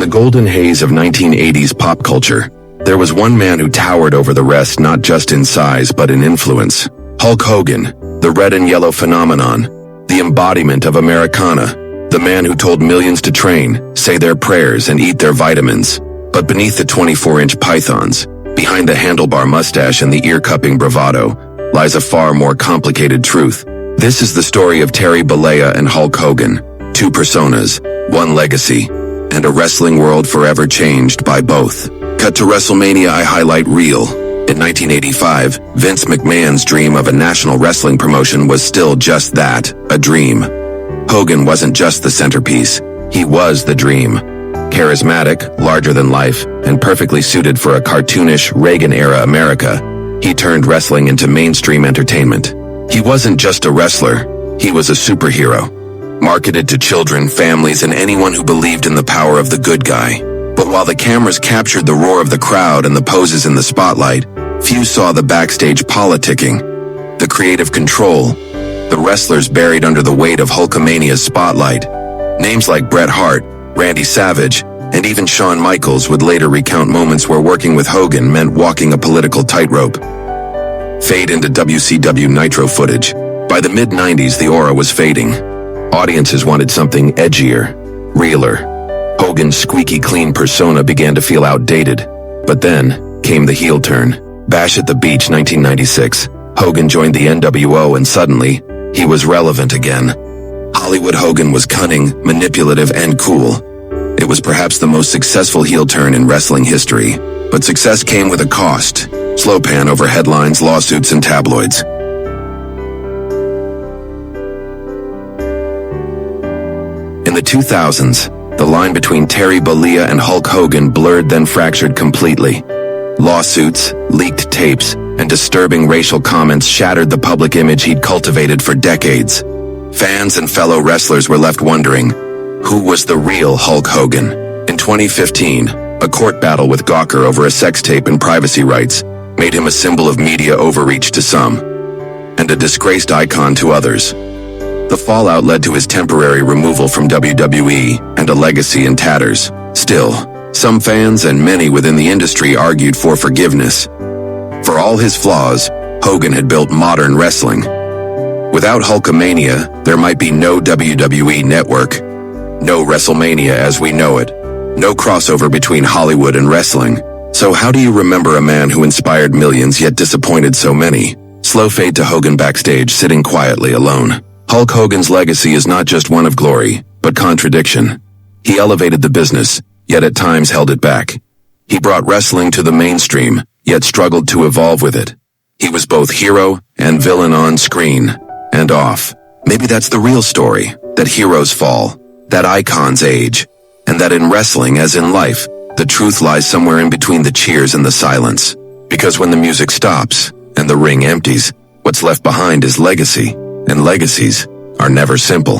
the golden haze of 1980s pop culture, there was one man who towered over the rest not just in size but in influence. Hulk Hogan, the red and yellow phenomenon, the embodiment of Americana, the man who told millions to train, say their prayers, and eat their vitamins. But beneath the 24-inch pythons, behind the handlebar mustache and the ear-cupping bravado, lies a far more complicated truth. This is the story of Terry Bollea and Hulk Hogan, two personas, one legacy, and a wrestling world forever changed by both. Cut to WrestleMania. I highlight reel. In 1985, Vince McMahon's dream of a national wrestling promotion was still just that, a dream. Hogan wasn't just the centerpiece, he was the dream. Charismatic, larger than life, and perfectly suited for a cartoonish Reagan-era America, he turned wrestling into mainstream entertainment. He wasn't just a wrestler, he was a superhero, marketed to children, families, and anyone who believed in the power of the good guy. But while the cameras captured the roar of the crowd and the poses in the spotlight, few saw the backstage politicking, the creative control, the wrestlers buried under the weight of Hulkamania's spotlight. Names like Bret Hart, Randy Savage, and even Shawn Michaels would later recount moments where working with Hogan meant walking a political tightrope. Fade into WCW Nitro footage. By the mid-90s, the aura was fading. Audiences wanted something edgier, realer. Hogan's squeaky clean persona began to feel outdated. But then came the heel turn. Bash at the Beach 1996. Hogan joined the NWO and suddenly, he was relevant again. Hollywood Hogan was cunning, manipulative, and cool. It was perhaps the most successful heel turn in wrestling history. But success came with a cost. Slow pan over headlines, lawsuits, and tabloids. In the 2000s, the line between Terry Bollea and Hulk Hogan blurred, then fractured completely. Lawsuits, leaked tapes, and disturbing racial comments shattered the public image he'd cultivated for decades. Fans and fellow wrestlers were left wondering, who was the real Hulk Hogan? In 2015, a court battle with Gawker over a sex tape and privacy rights made him a symbol of media overreach to some, and a disgraced icon to others. The fallout led to his temporary removal from WWE and a legacy in tatters. Still, some fans and many within the industry argued for forgiveness. For all his flaws, Hogan had built modern wrestling. Without Hulkamania, there might be no WWE network, no WrestleMania as we know it, no crossover between Hollywood and wrestling. So how do you remember a man who inspired millions yet disappointed so many? Slow fade to Hogan backstage, sitting quietly alone. Hulk Hogan's legacy is not just one of glory, but contradiction. He elevated the business, yet at times held it back. He brought wrestling to the mainstream, yet struggled to evolve with it. He was both hero and villain on screen and off. Maybe that's the real story, that heroes fall, that icons age, and that in wrestling, as in life, the truth lies somewhere in between the cheers and the silence. Because when the music stops and the ring empties, what's left behind is legacy, and legacies are never simple.